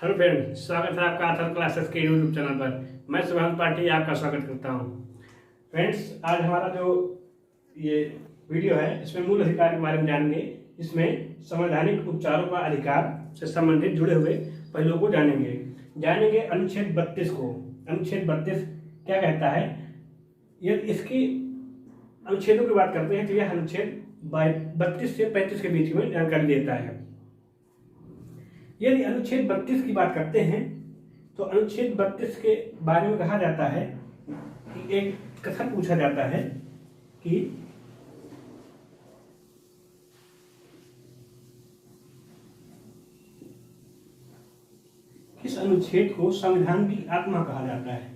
Hello friend, स्वागत है आपका अथर क्लासेस के यूट्यूब चैनल पर। मैं शुभांशु पाठी आपका स्वागत करता हूं। फ्रेंड्स, आज हमारा जो ये वीडियो है इसमें मूल अधिकार के बारे में जानेंगे। इसमें संवैधानिक उपचारों का अधिकार से संबंधित जुड़े हुए पहलुओं को जानेंगे अनुच्छेद 32 को। अनुच्छेद 32 क्या कहता है? यदि इसकी अनुच्छेदों की बात करते हैं तो यह अनुच्छेद 32 से 35 के बीच में जानकारी देता है। यदि अनुच्छेद 32 की बात करते हैं तो अनुच्छेद 32 के बारे में कहा जाता है कि एक कथन पूछा जाता है कि किस अनुच्छेद को संविधान की आत्मा कहा जाता है।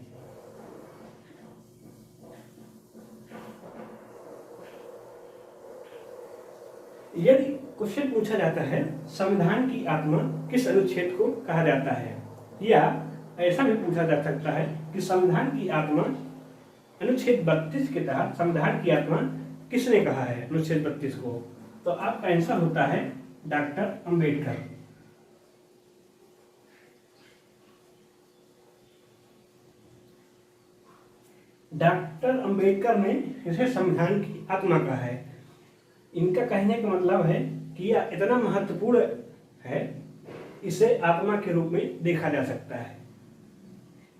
यदि क्वेश्चन पूछा जाता है संविधान की आत्मा किस अनुच्छेद को कहा जाता है, या ऐसा भी पूछा जा सकता है कि संविधान की आत्मा अनुच्छेद 32 के तहत संविधान की आत्मा किसने कहा है अनुच्छेद 32 को, तो आपका आंसर होता है डॉक्टर अंबेडकर। डॉक्टर अंबेडकर ने इसे संविधान की आत्मा कहा है। इनका कहने का मतलब है कि यह इतना महत्वपूर्ण है, इसे आत्मा के रूप में देखा जा सकता है।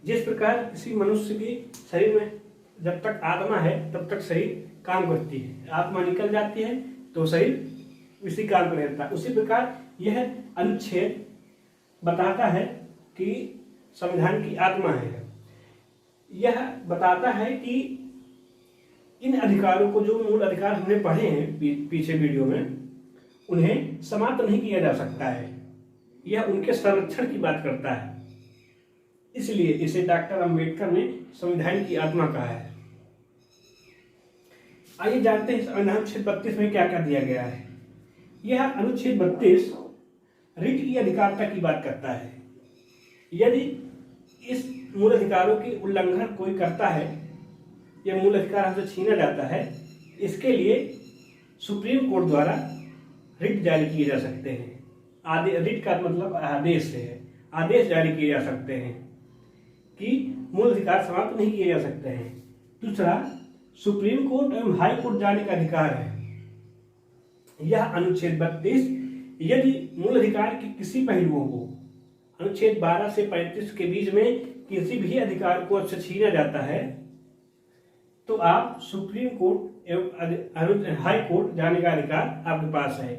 जिस प्रकार किसी मनुष्य के शरीर में जब तक आत्मा है तब तक शरीर काम करती है, आत्मा निकल जाती है तो शरीर इसी काम पर रहता है। उसी प्रकार यह अनुच्छेद बताता है कि संविधान की आत्मा है। यह बताता है कि इन अधिकारों को, जो मूल अधिकार हमने पढ़े हैं पीछे वीडियो में, उन्हें समाप्त नहीं किया जा सकता है। यह उनके संरक्षण की बात करता है, इसलिए इसे डॉक्टर अंबेडकर ने संविधान की आत्मा कहा है। आइए जानते हैं अनुच्छेद 32 में क्या क्या दिया गया है। यह अनुच्छेद 32 रिट की अधिकारिता की बात करता है। यदि इस मूल अधिकारों की उल्लंघन कोई करता है, यह मूल अधिकार हमसे छीना जाता है, इसके लिए सुप्रीम कोर्ट द्वारा रिट जारी किए जा सकते हैं। रिट का मतलब आदेश है, आदेश जारी किए जा सकते हैं कि मूल अधिकार समाप्त नहीं किए जा सकते हैं। दूसरा, सुप्रीम कोर्ट एवं हाई कोर्ट जाने का अधिकार है। यह अनुच्छेद 32 यदि मूल अधिकार के किसी पहलुओं को अनुच्छेद 12 से 35 के बीच में किसी भी अधिकार को आपसे छीना जाता है तो आप सुप्रीम कोर्ट एवं हाई कोर्ट जाने का अधिकार आपके पास है।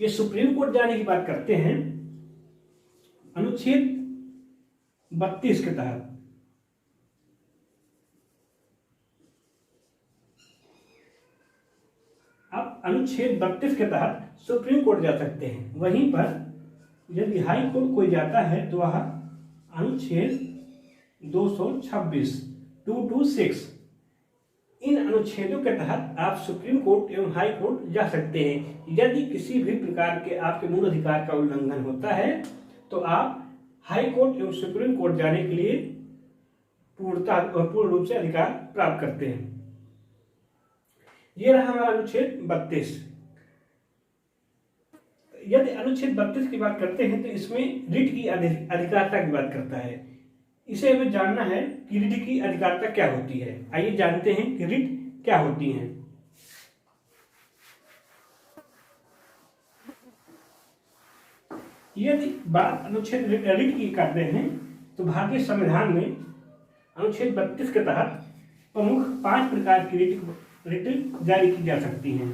ये सुप्रीम कोर्ट जाने की बात करते हैं अनुच्छेद 32 के तहत। आप अनुच्छेद 32 के तहत सुप्रीम कोर्ट जा सकते हैं। वहीं पर यदि हाई कोर्ट कोई जाता है तो वह अनुच्छेद 226 226 इन अनुच्छेदों के तहत आप सुप्रीम कोर्ट एवं हाई कोर्ट जा सकते हैं। यदि किसी भी प्रकार के आपके मूल अधिकार का उल्लंघन होता है तो आप हाई कोर्ट एवं सुप्रीम कोर्ट जाने के लिए पूर्ण रूप से अधिकार प्राप्त करते हैं। यह रहा हमारा अनुच्छेद 32। यदि अनुच्छेद 32 की बात करते हैं तो इसमें रिट की अधिकारिता की बात करता है। इसे हमें जानना है कि रिट की अधिकारिता क्या होती है। आइए जानते हैं कि रिट क्या होती है। यदि बात अनुच्छेद रिट की करते हैं तो भारतीय संविधान में अनुच्छेद 32 के तहत प्रमुख 5 प्रकार की रिट जारी की जा सकती हैं।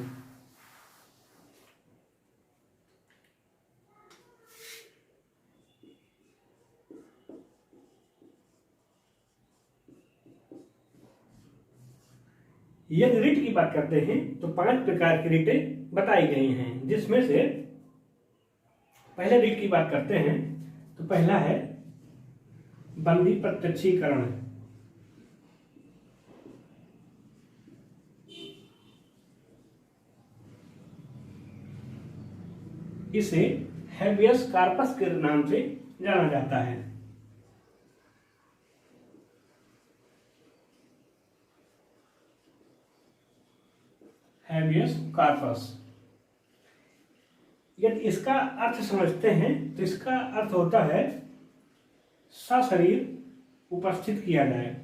यदि रिट की बात करते हैं तो 5 प्रकार की रिटें बताई गई हैं, जिसमें से पहले रिट की बात करते हैं तो पहला है बंदी प्रत्यक्षीकरण। इसे हैबियस कार्पस के नाम से जाना जाता है। हैबियस कार्पस यदि इसका अर्थ समझते हैं तो इसका अर्थ होता है सशरीर उपस्थित किया जाए।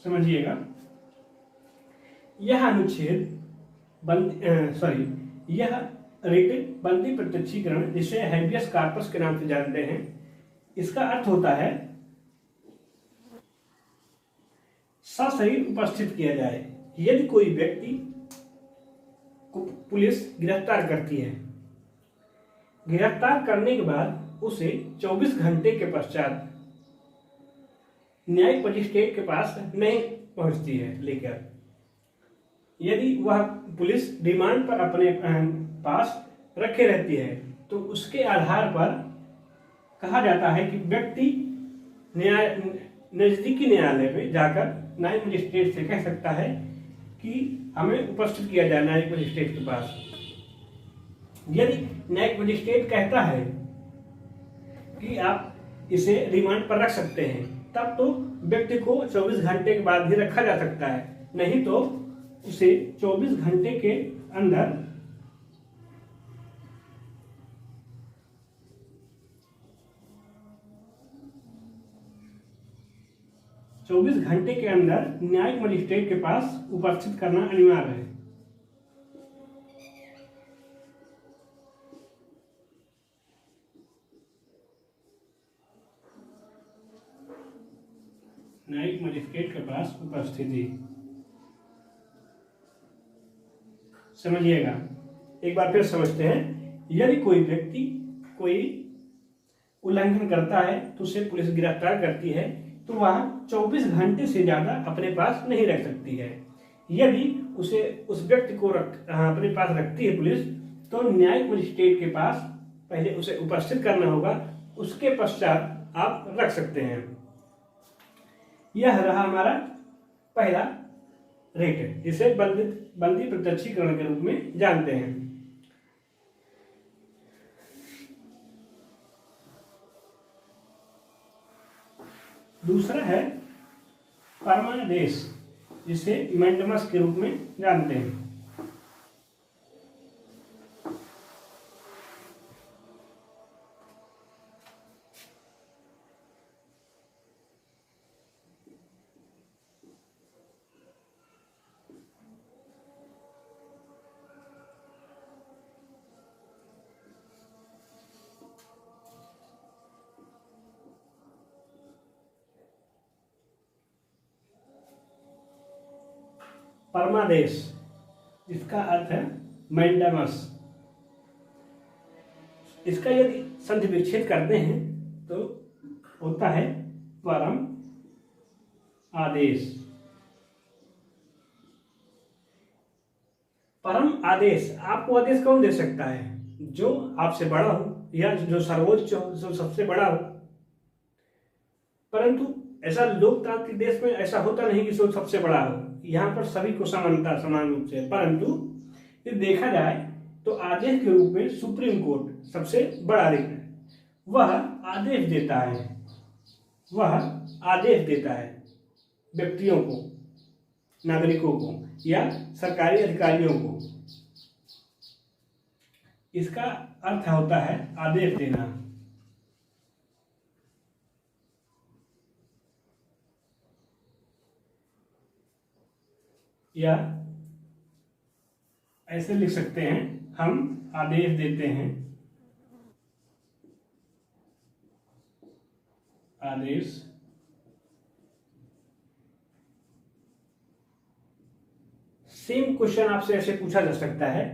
समझिएगा, यह अनुच्छेद यह रिट बंदी प्रत्यक्षीकरण, जिसे हैबियस कॉर्पस के नाम से जानते हैं, इसका अर्थ होता है सशरीर उपस्थित किया जाए। यदि कोई व्यक्ति को पुलिस गिरफ्तार करती है, गिरफ्तार करने के बाद उसे 24 घंटे के पश्चात न्यायिक मजिस्ट्रेट के पास नहीं पहुंचती है लेकर, यदि वह पुलिस रिमांड पर अपने पास रखे रहती है, तो उसके आधार पर कहा जाता है कि व्यक्ति नजदीकी न्यायालय में जाकर न्यायिक मजिस्ट्रेट से कह सकता है कि हमें उपस्थित किया जाए न्यायिक मजिस्ट्रेट के पास। यदि न्यायिक मजिस्ट्रेट कहता है कि आप इसे रिमांड पर रख सकते हैं, तब तो व्यक्ति को 24 घंटे के बाद भी रखा जा सकता है, नहीं तो उसे 24 घंटे के अंदर न्यायिक मजिस्ट्रेट के पास उपस्थित करना अनिवार्य है। न्यायिक मजिस्ट्रेट के पास उपस्थिति, समझिएगा, एक बार फिर समझते हैं। यदि कोई व्यक्ति कोई उल्लंघन करता है तो उसे पुलिस गिरफ्तार करती है, तो वह 24 घंटे से ज्यादा अपने पास नहीं रख सकती है। यदि उसे उस व्यक्ति को अपने पास रखती है पुलिस, तो न्यायिक मजिस्ट्रेट के पास पहले उसे उपस्थित करना होगा, उसके पश्चात आप रख सकते हैं। यह रहा हमारा पहला रेट, जिसे बंदी प्रत्यक्षीकरण के रूप में जानते हैं। दूसरा है परमादेश, जिसे मैंडेमस के रूप में जानते हैं। परमादेश, जिसका अर्थ है मैंडेमस, इसका यदि संधि विच्छेद करते हैं तो होता है परम आदेश। परम आदेश आपको आदेश कौन दे सकता है? जो आपसे बड़ा हो या जो सर्वोच्च हो, जो सबसे बड़ा हो। परंतु ऐसा लोकतांत्रिक देश में ऐसा होता नहीं कि जो सबसे बड़ा हो, यहाँ पर सभी को समानता समान रूप से। परंतु यदि देखा जाए तो आदेश के रूप में सुप्रीम कोर्ट सबसे बड़ा है, वह आदेश देता है व्यक्तियों को, नागरिकों को या सरकारी अधिकारियों को। इसका अर्थ होता है आदेश देना। या ऐसे लिख सकते हैं, हम आदेश देते हैं, आदेश सेम क्वेश्चन आपसे ऐसे पूछा जा सकता है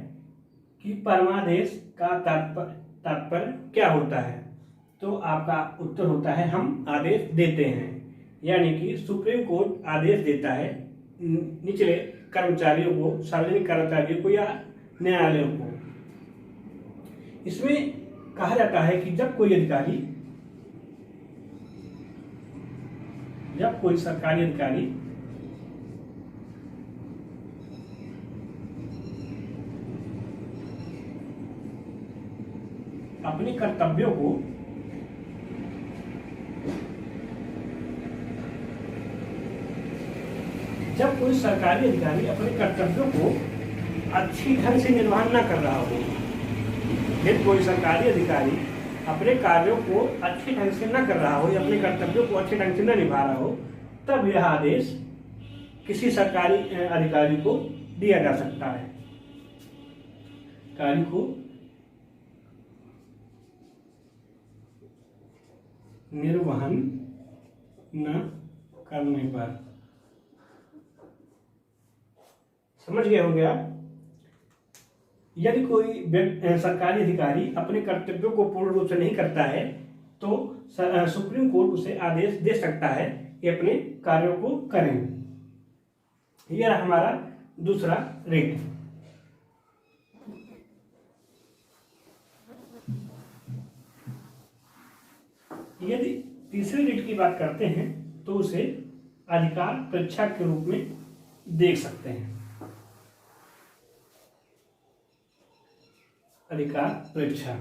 कि परमादेश का तात्पर्य क्या होता है? तो आपका उत्तर होता है हम आदेश देते हैं, यानी कि सुप्रीम कोर्ट आदेश देता है निचले कर्मचारियों को, सार्वजनिक कर्मचारियों को या न्यायालयों को। इसमें कहा जाता है कि जब कोई सरकारी अधिकारी अपने कर्तव्यों को जब कोई सरकारी अधिकारी अपने कर्तव्यों को अच्छी ढंग से निर्वहन न कर रहा हो, यदि कोई सरकारी अधिकारी अपने कार्यों को अच्छे ढंग से न कर रहा हो या अपने कर्तव्यों को अच्छे ढंग से न निभा रहा हो, तब यह आदेश किसी सरकारी अधिकारी को दिया जा सकता है। कार्य को निर्वहन न करने पर, समझ गए होंगे आप। यदि कोई सरकारी अधिकारी अपने कर्तव्यों को पूर्ण रूप से नहीं करता है तो सुप्रीम कोर्ट उसे आदेश दे सकता है कि अपने कार्यों को करें। यह हमारा दूसरा रिट। यदि तीसरे रिट की बात करते हैं तो उसे अधिकार परीक्षा के रूप में देख सकते हैं। अधिकार परीक्षा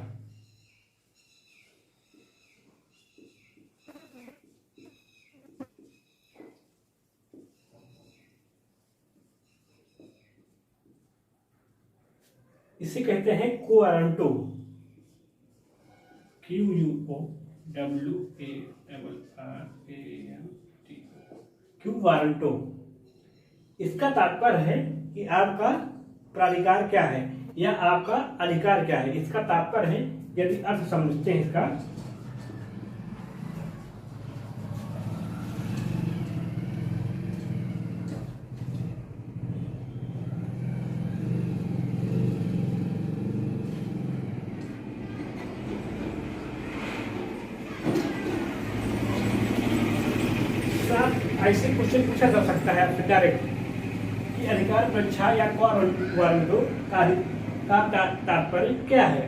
इसे कहते हैं क्वारंटो, क्वारंटो। इसका तात्पर्य है कि आपका प्राधिकार क्या है या आपका अधिकार क्या है। इसका तात्पर्य है, यदि अर्थ समझते हैं इसका, ऐसे क्वेश्चन पूछा जा सकता है आपसे डायरेक्ट कि अधिकार परीक्षा या क्वारंटो का तात्पर्य क्या है,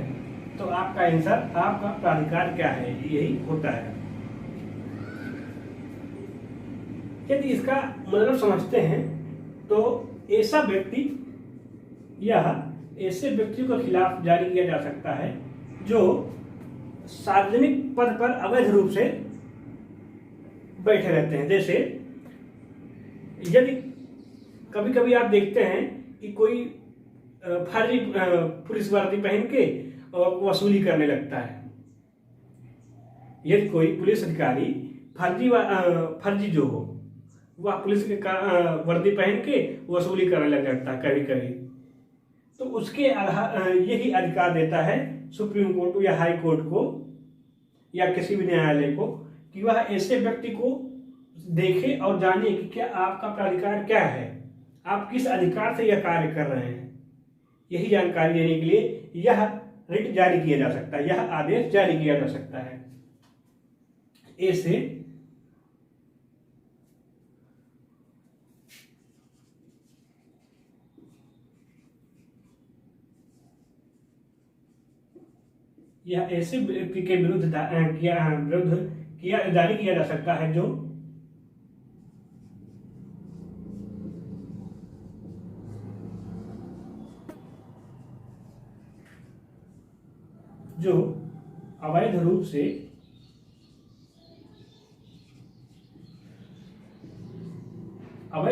तो आपका आंसर आपका प्राधिकार क्या है यही होता है। यदि इसका मतलब समझते हैं तो ऐसा व्यक्ति या ऐसे व्यक्ति के खिलाफ जारी किया जा सकता है जो सार्वजनिक पद पर अवैध रूप से बैठे रहते हैं। जैसे यदि कभी कभी आप देखते हैं कि कोई फर्जी पुलिस वर्दी पहन के वसूली करने लगता है। यदि कोई पुलिस अधिकारी फर्जी जो हो वह पुलिस के वर्दी पहन के वसूली करने लग जाता है कभी कभी, तो उसके यही अधिकार देता है सुप्रीम कोर्ट या हाई कोर्ट को या किसी भी न्यायालय को कि वह ऐसे व्यक्ति को देखे और जाने कि क्या आपका प्राधिकार क्या है, आप किस अधिकार से यह कार्य कर रहे हैं। यही जानकारी देने के लिए यह रिट जारी किया जा सकता है, यह आदेश जारी किया जा सकता है। ऐसे यह ऐसे व्यक्ति के विरुद्ध जारी किया जा सकता है जो अवैध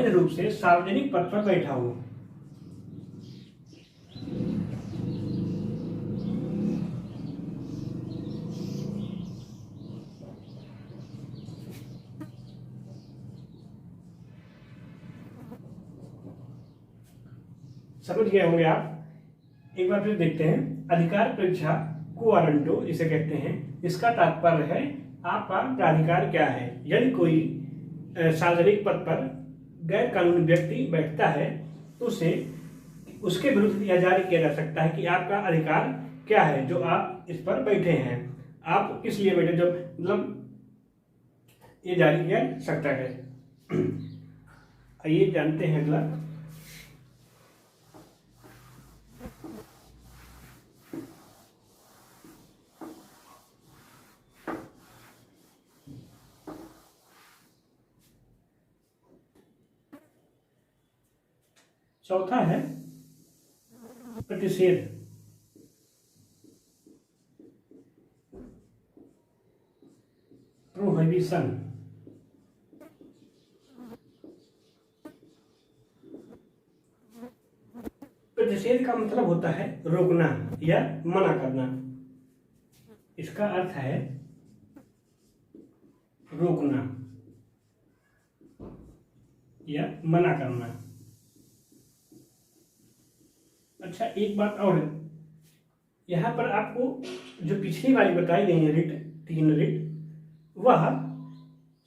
रूप से सार्वजनिक पद पर बैठा हो। समझ गए होंगे आप। एक बार फिर देखते हैं, अधिकार परीक्षा क्वारंटो इसे कहते हैं। इसका तात्पर्य है आपका प्राधिकार क्या है। यदि कोई सार्वजनिक पद पर गैर कानूनी व्यक्ति बैठता है तो उसके विरुद्ध यह जारी किया जा सकता है कि आपका अधिकार क्या है जो आप इस पर बैठे हैं, आप किस लिए बैठे, जब मतलब ये जारी किया सकता है। आइए जानते हैं अगला। चौथा है प्रतिषेध। प्रोहिबिशन, प्रतिषेध का मतलब होता है रोकना या मना करना। इसका अर्थ है रोकना या मना करना। अच्छा, एक बात और है, यहाँ पर आपको जो पिछली वाली बताई गई है रिट, 3 रिट, वह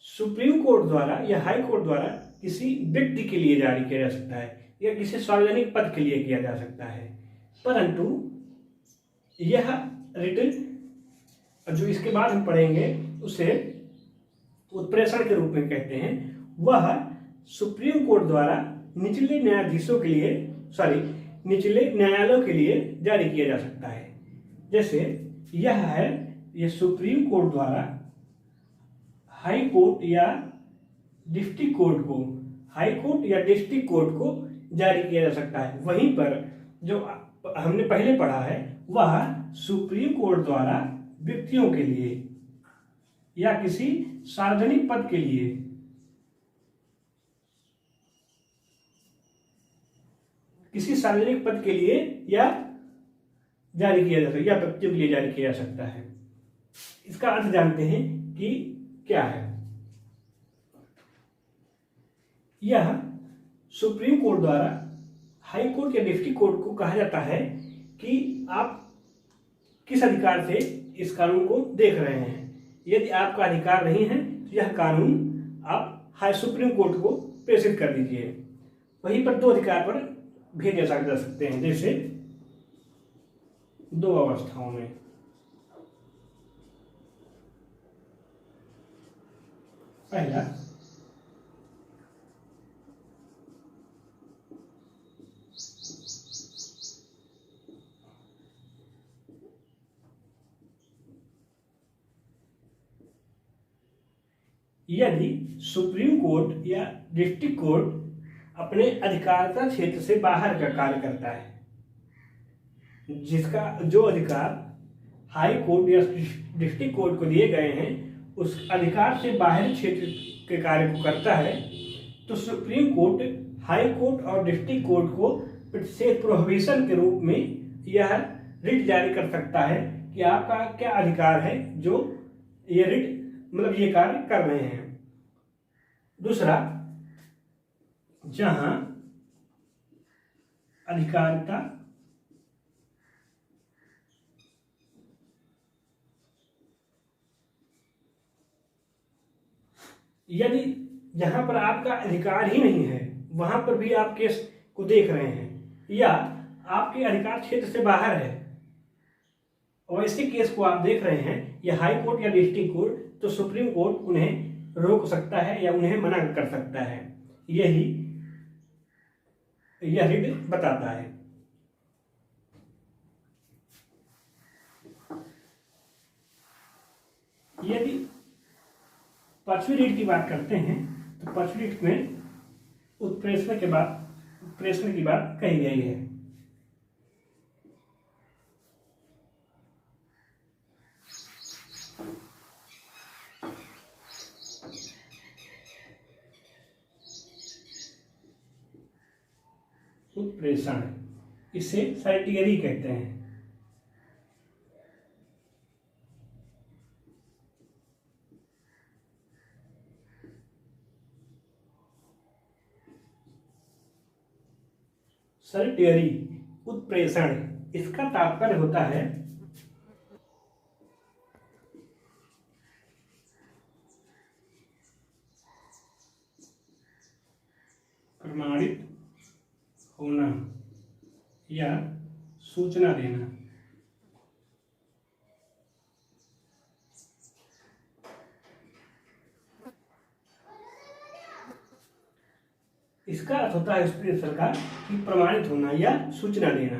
सुप्रीम कोर्ट द्वारा या हाई कोर्ट द्वारा किसी व्यक्ति के लिए जारी किया जा सकता है या किसी सार्वजनिक पद के लिए किया जा सकता है, परंतु यह रिट जो इसके बाद हम पढ़ेंगे उसे उत्प्रेषण के रूप में कहते हैं। वह सुप्रीम कोर्ट द्वारा निचले न्यायाधीशों के लिए, निचले न्यायालयों के लिए जारी किया जा सकता है। जैसे यह सुप्रीम कोर्ट द्वारा हाई कोर्ट या डिस्ट्रिक्ट कोर्ट को, हाई कोर्ट या डिस्ट्रिक्ट कोर्ट को जारी किया जा सकता है। वहीं पर जो हमने पहले पढ़ा है वह सुप्रीम कोर्ट द्वारा व्यक्तियों के लिए या किसी सार्वजनिक पद के लिए, किसी सार्वजनिक पद के लिए या जारी किया जा सकता है या व्यक्तियों के लिए जारी किया जा सकता है। इसका अर्थ जानते हैं कि क्या है। यह सुप्रीम कोर्ट द्वारा हाई कोर्ट या डिस्ट्रिक्ट कोर्ट को कहा जाता है कि आप किस अधिकार से इस कानून को देख रहे हैं। यदि आपका अधिकार नहीं है तो यह कानून आप हाई सुप्रीम कोर्ट को प्रेषित कर दीजिए। वहीं पर 2 अधिकार पर भेजे जा सकते हैं, जैसे 2 अवस्थाओं में। पहला, यदि सुप्रीम कोर्ट या डिस्ट्रिक्ट कोर्ट अपने अधिकारता क्षेत्र से बाहर का कार्य करता है, जिसका जो अधिकार हाई कोर्ट या डिस्ट्रिक्ट कोर्ट को दिए गए हैं उस अधिकार से बाहर क्षेत्र के कार्य को करता है, तो सुप्रीम कोर्ट हाई कोर्ट और डिस्ट्रिक्ट कोर्ट को प्रतिषेध प्रोहिबिशन के रूप में यह रिट जारी कर सकता है कि आपका क्या अधिकार है जो ये रिट मतलब ये कार्य कर रहे हैं। दूसरा, जहां अधिकारिता यदि जहां पर आपका अधिकार ही नहीं है वहां पर भी आप केस को देख रहे हैं या आपके अधिकार क्षेत्र से बाहर है और ऐसे केस को आप देख रहे हैं या हाई कोर्ट या डिस्ट्रिक्ट कोर्ट, तो सुप्रीम कोर्ट उन्हें रोक सकता है या उन्हें मना कर सकता है। यही यह रिट बताता है। यदि पांचवी रिट की बात करते हैं तो पांचवी रिट में उत्प्रेषण की बात कही गई है। उत्प्रेषण, इसे सर्टियरी कहते हैं। सर्टियरी उत्प्रेषण, इसका तात्पर्य होता है प्रमाणित होना या सूचना देना। इसका अर्थ होता है उत्प्रेषण का कि प्रमाणित होना या सूचना देना।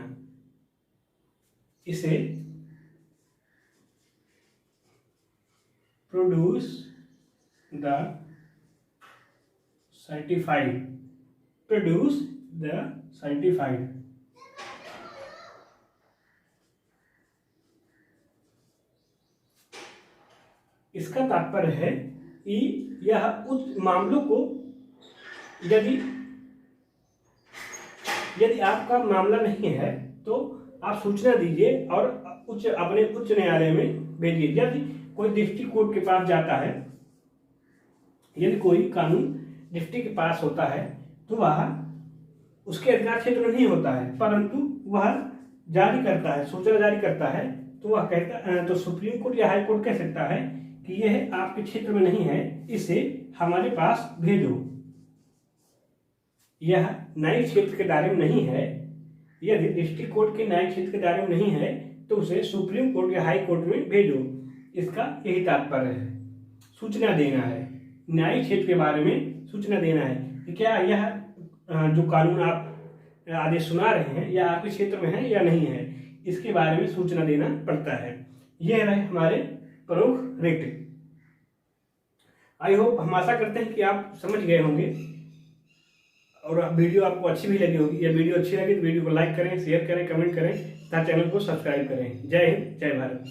इसे produce the certified, produce the certified, इसका तात्पर्य है कि यह उस मामलों को यदि आपका मामला नहीं है तो आप सूचना दीजिए और अपने उच्च न्यायालय में भेजिए। यदि कोई डिस्ट्रिक्ट कोर्ट के पास जाता है, यदि कोई कानून डिस्ट्रिक्ट के पास होता है तो वह उसके अधिकार क्षेत्र नहीं होता है, परंतु वह जारी करता है, सूचना जारी करता है, तो वह कहता तो सुप्रीम कोर्ट या हाई कोर्ट कह सकता है कि यह आपके क्षेत्र में नहीं है, इसे हमारे पास भेजो। यह न्यायिक क्षेत्र के दायरे में नहीं है। यदि डिस्ट्रिक्ट कोर्ट के न्यायिक क्षेत्र के दायरे में नहीं है तो उसे सुप्रीम कोर्ट या हाई कोर्ट में भेजो। इसका यही तात्पर्य है, सूचना देना है, न्यायिक क्षेत्र के बारे में सूचना देना है कि क्या यह जो कानून आप आदेश सुना रहे हैं या आपके क्षेत्र में है या नहीं है, इसके बारे में सूचना देना पड़ता है। यह रहे हमारे प्रमुख रिट। आई होप, हम आशा करते हैं कि आप समझ गए होंगे और वीडियो आपको अच्छी भी लगी होगी। यह वीडियो अच्छी लगी तो वीडियो को लाइक करें, शेयर करें, कमेंट करें तथा चैनल को सब्सक्राइब करें। जय हिंद, जय भारत।